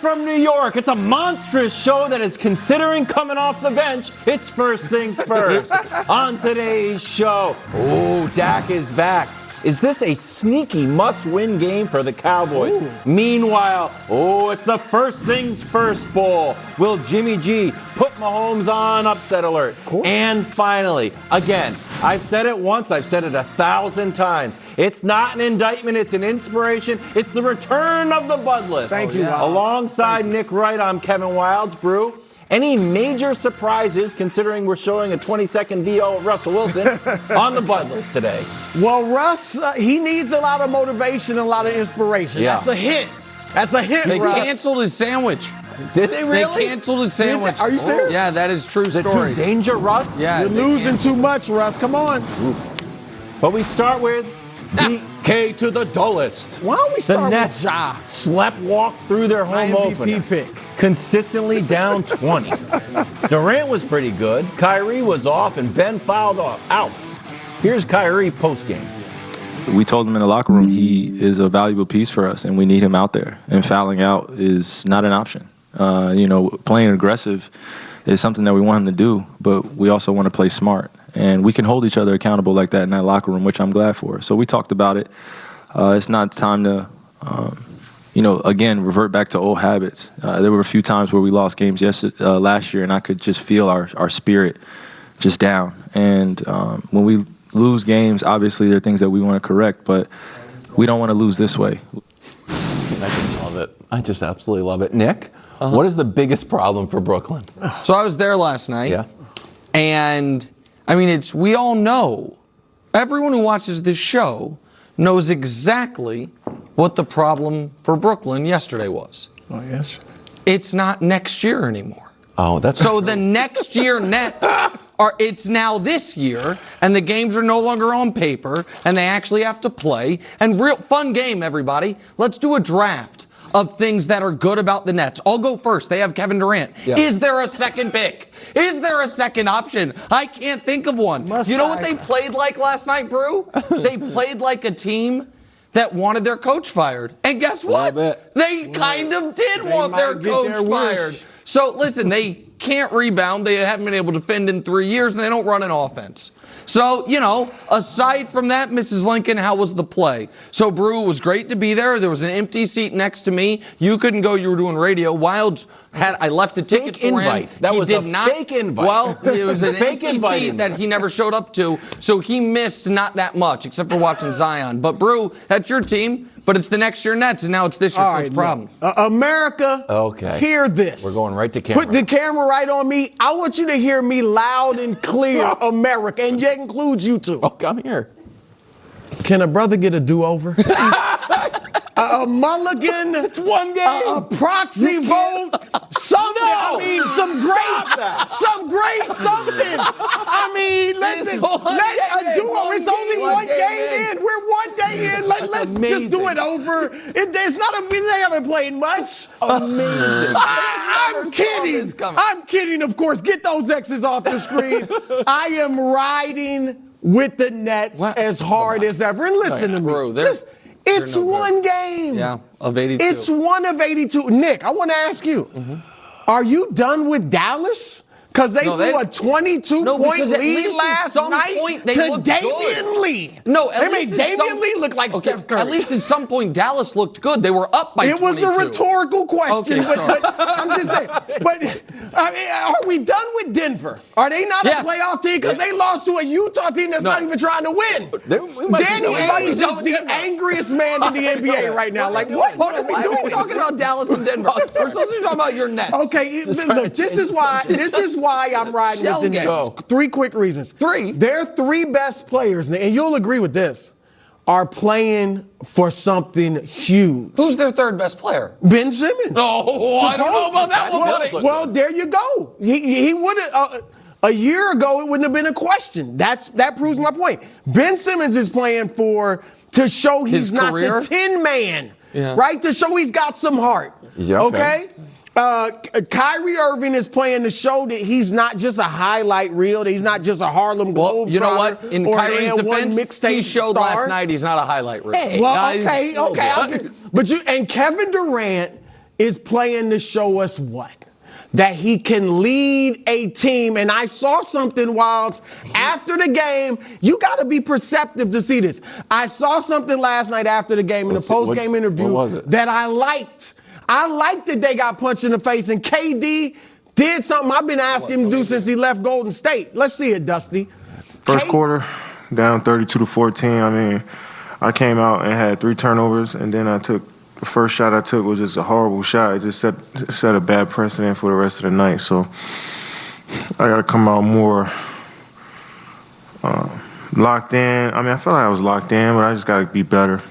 From New York, it's a monstrous show that is considering coming off the bench. It's First Things First. On today's show, Dak is back. Is this a sneaky must-win game for the Cowboys? Ooh. Meanwhile, it's the First Things First Bowl. Will Jimmy G put Mahomes on upset alert? Cool. And finally, again, I've said it once, I've said it 1,000 times. It's not an indictment, it's an inspiration. It's the return of the Budless. Thank you, Wilds. Alongside Nick Wright, I'm Kevin Wilds. Brew, any major surprises considering we're showing a 20-second VO of Russell Wilson on the Budless today? Well, Russ, he needs a lot of motivation and a lot of inspiration. Yeah. That's a hit. That's a hit, They Russ. canceled his sandwich. Did they really? They canceled his sandwich. Are you serious? Yeah, that is true Is story. it too danger, Russ? Yeah, You're losing too much, Russ. Come on. But we start with DK to the dullest. Why don't we start the Nets with Josh? slept walk through their home MVP opener. pick. Consistently down 20. Durant was pretty good. Kyrie was off, and Ben fouled out. Here's Kyrie postgame. We told him in the locker room he is a valuable piece for us, and we need him out there. And fouling out is not an option. Playing aggressive is something that we want him to do, but we also want to play smart. And we can hold each other accountable like that in that locker room, which I'm glad for. So we talked about it. It's not time to, again, revert back to old habits. There were a few times where we lost games last year, and I could just feel our spirit just down. And when we lose games, obviously there are things that we want to correct, but we don't want to lose this way. I just love it. I just absolutely love it. Nick, what is the biggest problem for Brooklyn? So I was there last night. Yeah. And, we all know, everyone who watches this show knows exactly what the problem for Brooklyn yesterday was. Oh, yes. It's not next year anymore. Oh, that's so the next year Nets it's now this year, and the games are no longer on paper, and they actually have to play. And real fun game, everybody. Let's do a draft of things that are good about the Nets. I'll go first. They have Kevin Durant. Yeah. Is there a second pick? Is there a second option? I can't think of one. You know what they played like last night, Brew? They played like a team that wanted their coach fired. And guess what? They kind of did want their coach fired. So listen, they can't rebound. They haven't been able to defend in 3 years, and they don't run an offense. So, aside from that, Mrs. Lincoln, how was the play? So, Brew, it was great to be there. There was an empty seat next to me. You couldn't go. You were doing radio. Wilds I left a ticket fake for invite. him. That was a fake invite. Well, it was an fake empty seat that he never showed up to, so he missed not that much, except for watching Zion. But, Brew, that's your team. But it's the next year Nets, and now it's this year, so it's a problem. America, hear this. We're going right to camera. Put the camera right on me. I want you to hear me loud and clear, America, and that includes you two. Oh, come here. Can a brother get a do-over? A mulligan, it's one game. A proxy vote, something. No. Some great something. Listen, let's do it. It's only one game in. We're 1 day in. Let's just do it over. They haven't played much. Amazing. I'm kidding. I'm kidding, of course. Get those X's off the screen. I am riding with the Nets as hard as ever. And listen to me. It's one game. Yeah, of 82. It's one of 82. Nick, I want to ask you, are you done with Dallas? Because they blew a 22-point lead last night to Damian Lee. No, they made Damian Lee look like Steph Curry. At least at some point, Dallas looked good. They were up by 22. It was a rhetorical question, but I'm just saying. But are we done with Denver? Are they not a playoff team? Because they lost to a Utah team that's not even trying to win. Danny Ainge is the angriest man in the NBA right now. Like, what are we doing? We're talking about Dallas and Denver. We're supposed to be talking about your Nets. Okay, look, this is why I'm riding with the Nets. 3 quick reasons. 3? Their 3 best players, and you'll agree with this, are playing for something huge. Who's their 3rd best player? Ben Simmons. Oh, I don't know about that one. Well, there you go. He would have. A year ago, it wouldn't have been a question. That proves my point. Ben Simmons is playing to show he's not the tin man, right? To show he's got some heart. Yeah, okay? Kyrie Irving is playing to show that he's not just a highlight reel, that he's not just a Harlem Globetrotter. You know what? In Kyrie's defense, he showed star. last night he's not a highlight reel. Hey, well, okay. But and Kevin Durant is playing to show us what? That he can lead a team. And I saw something, Wilds, after the game. You got to be perceptive to see this. I saw something last night after the game in the post-game interview that I liked. I liked that they got punched in the face, and KD did something I've been asking him to do since he left Golden State. Let's see it, Dusty. First quarter, down 32-14. I mean, I came out and had 3 turnovers, and then the first shot I took was just a horrible shot. It just set a bad precedent for the rest of the night. So I got to come out more locked in. I mean, I felt like I was locked in, but I just got to be better.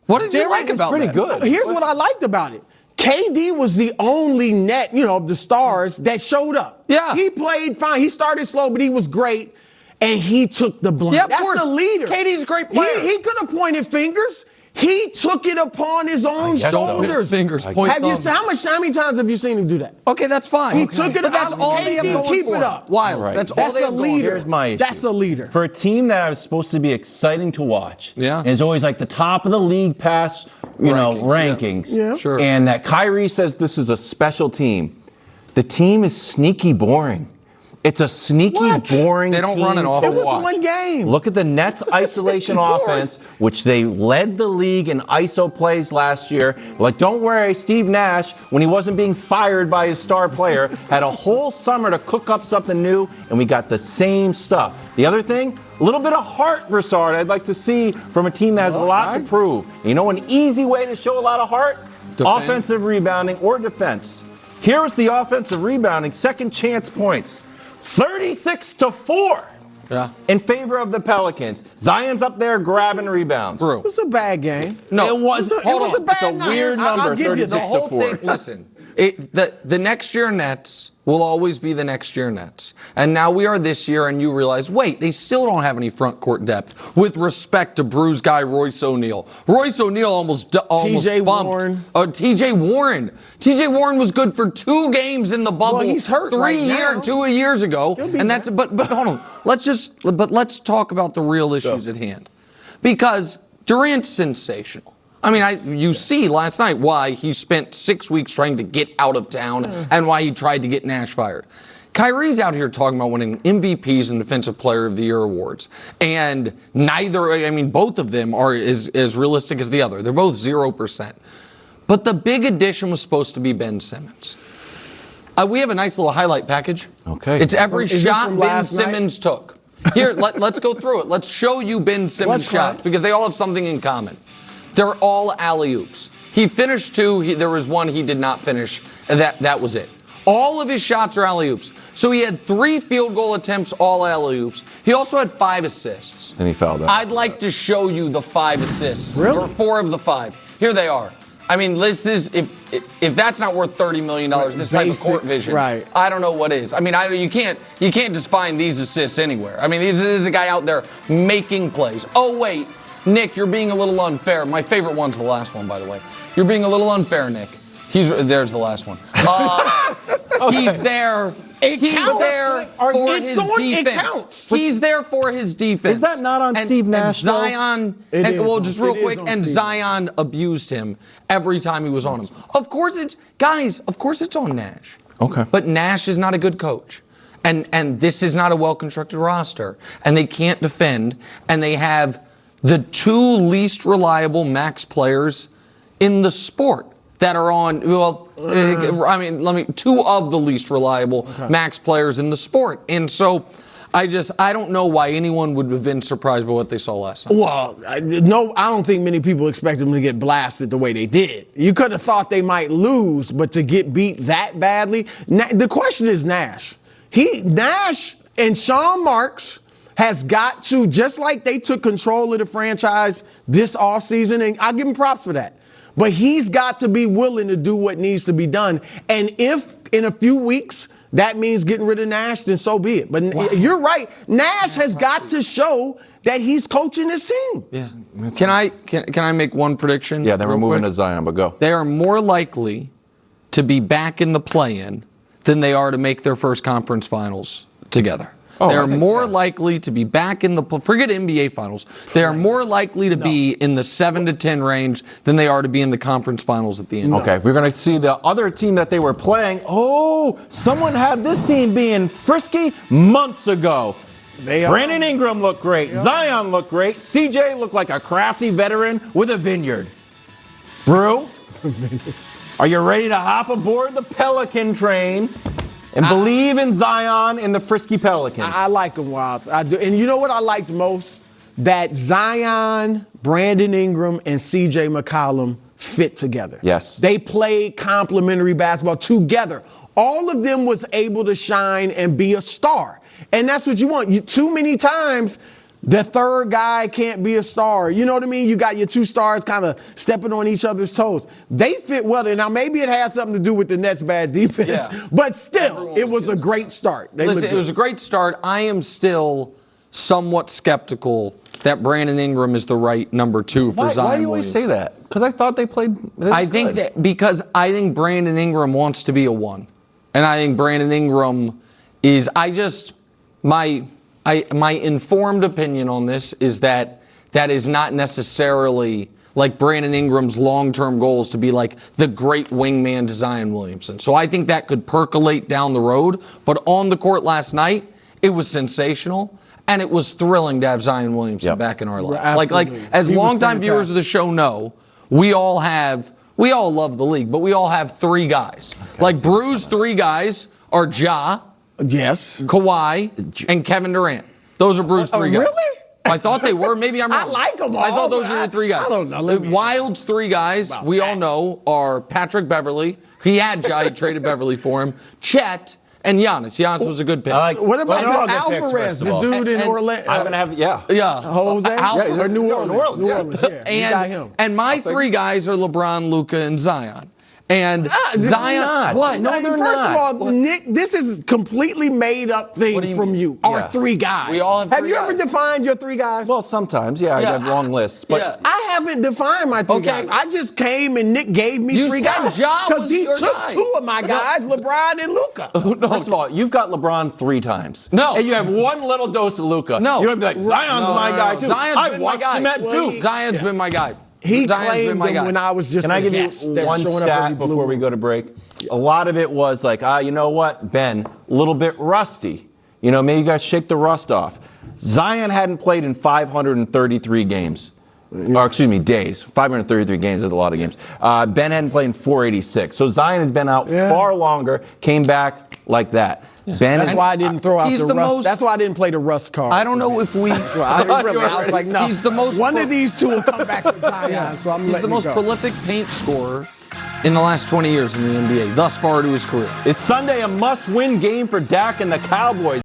What did you like about pretty that? good. Here's what I liked about it. KD was the only net, of the stars that showed up. Yeah. He played fine. He started slow, but he was great. And he took the blame. Yeah, of That's course. a leader. KD's a great player. He could have pointed fingers. He took it upon his own shoulders. Fingers, point How many times have you seen him do that? Okay, that's fine. He took it. But that's all they have going keep for it up. Wild. Right. That's all they have a going. leader. Here's my issue. That's a leader. For a team that was supposed to be exciting to watch, and is always like the top of the league pass, rankings. Yeah. Sure. And that Kyrie says this is a special team. The team is sneaky boring. It's a sneaky, boring They don't team run an awful It was watch. one game. Look at the Nets isolation offense, which they led the league in ISO plays last year. Like, don't worry, Steve Nash, when he wasn't being fired by his star player, had a whole summer to cook up something new, and we got the same stuff. The other thing, a little bit of heart, Broussard, I'd like to see from a team that has a lot to prove. You know, an easy way to show a lot of heart? Defend. Offensive rebounding or defense. Here's the offensive rebounding, second chance points. 36-4 in favor of the Pelicans. Zion's up there grabbing rebounds. It was a bad game. No, It was a bad it's a night. weird I'll number, give you the 36-4. Listen, the next year Nets will always be the next year Nets. And now we are this year, and you realize, wait, they still don't have any front court depth with respect to bruise guy Royce O'Neal. Royce O'Neal almost T.J. bumped. Warren. T.J. Warren. T.J. Warren was good for 2 games in the bubble. Well, he's hurt 2 years ago. He'll be And that's back. but hold on. Let's talk about the real issues at hand. Because Durant's sensational. I mean, you see last night why he spent 6 weeks trying to get out of town and why he tried to get Nash fired. Kyrie's out here talking about winning MVPs and Defensive Player of the Year awards. And both of them are as realistic as the other. They're both 0%. But the big addition was supposed to be Ben Simmons. We have a nice little highlight package. Okay. It's every Is this shot from Ben last night? Simmons took. Here, let's go through it. Let's show you Ben Simmons' shots because they all have something in common. They're all alley-oops. He finished 2. There was 1 he did not finish. And that was it. All of his shots are alley-oops. So he had 3 field goal attempts, all alley-oops. He also had 5 assists. And he fouled out. I'd like to show you the 5 assists. Really? Or 4 of the 5. Here they are. I mean, this is if that's not worth $30 million, this type of court vision, right. I don't know what is. I mean, you can't just find these assists anywhere. I mean, this is a guy out there making plays. Oh wait, Nick, you're being a little unfair. My favorite one's the last one, by the way. You're being a little unfair, Nick. There's the last one. He's there. He's there for his defense. He's there for his defense. Is that not on Steve Nash? And Zion, just real quick, and Zion abused him every time he was on him. Of course it's on Nash. Okay. But Nash is not a good coach. And this is not a well-constructed roster. And they can't defend. And they have the 2 least reliable max players in the sport that are on, 2 of the least reliable max players in the sport. And so I don't know why anyone would have been surprised by what they saw last night. Well, no, I don't think many people expected them to get blasted the way they did. You could have thought they might lose, but to get beat that badly, the question is Nash. Nash and Sean Marks has got to, just like they took control of the franchise this offseason, and I'll give him props for that. But he's got to be willing to do what needs to be done. And if in a few weeks that means getting rid of Nash, then so be it. But you're right. Nash has got to show that he's coaching his team. Yeah. Can I make one prediction? Yeah, then we're real moving quick? to Zion, but go. They are more likely to be back in the play-in than they are to make their first conference finals together. They are more likely to be back in the forget NBA finals. They are more likely to be in the 7 to 10 range than they are to be in the conference finals at the end. Okay, we're going to see the other team that they were playing. Oh, someone had this team being frisky months ago. Brandon Ingram looked great. Zion looked great. CJ looked like a crafty veteran with a vineyard. Brew, are you ready to hop aboard the Pelican train and believe in Zion and the frisky Pelicans? I like them, Wilds. I do. And you know what I liked most? That Zion, Brandon Ingram, and CJ McCollum fit together. Yes. They played complementary basketball together. All of them was able to shine and be a star. And that's what you want. Too many times, the third guy can't be a star. You know what I mean? You got your two stars kind of stepping on each other's toes. They fit well. Now, maybe it had something to do with the Nets' bad defense, but still, it was a great start. Listen, it was a great start. I am still somewhat skeptical that Brandon Ingram is the right number 2 for Zion. Why do you always say that? Because I thought they played. I think that because I think Brandon Ingram wants to be a 1. And I think Brandon Ingram is, my informed opinion on this is that is not necessarily like Brandon Ingram's long-term goals to be like the great wingman to Zion Williamson. So I think that could percolate down the road. But on the court last night, it was sensational. And it was thrilling to have Zion Williamson back in our lives. Like as longtime viewers of the show know, we all love the league, but we all have 3 guys. Like Brew's 3 guys are Ja, Kawhi, and Kevin Durant. Those are Brew's 3 guys. Really? I thought they were. Maybe I'm wrong. I like them all. I thought those were the 3 guys. I don't know. Wild's 3 guys, we all know, are Patrick Beverly. He had Ja, he traded Beverly for him. Chet. And Giannis. Giannis was a good pick. What about Alvarez, the dude in Orlando? I'm going to have, Jose? Or New Orleans. Yeah. And my 3 guys are LeBron, Luka, and Zion. And Zion, what? No, they're not. First of all, Nick, this is completely made up thing from you. Our 3 guys. We all have 3 you ever defined your 3 guys? Well, sometimes, I have long lists. But I haven't defined my 3 guys. I just came and Nick gave me 3 guys. Because he took 2 of my guys, LeBron and Luka. First of all, you've got LeBron 3 times. No. And you have one little dose of Luka. No. You're going to be like, Zion's my guy, too. Zion's been my guy. I watched him at Duke. Zion's been my guy. He claimed them when I was just Can I give you one stat before we go to break? A lot of it was like, you know what, Ben, a little bit rusty. Maybe you guys shake the rust off. Zion hadn't played in 533 games. Or, excuse me, days. 533 games is a lot of games. Ben hadn't played in 486. So Zion has been out far longer, came back like that. Ben That's why I didn't throw out the Russ. That's why I didn't play the Russ card. I don't know if we. I was like, no. He's the most. One of these 2 will come back to Zion. So I'm He's the most prolific paint scorer in the last 20 years in the NBA, thus far to his career. Is Sunday a must-win game for Dak and the Cowboys?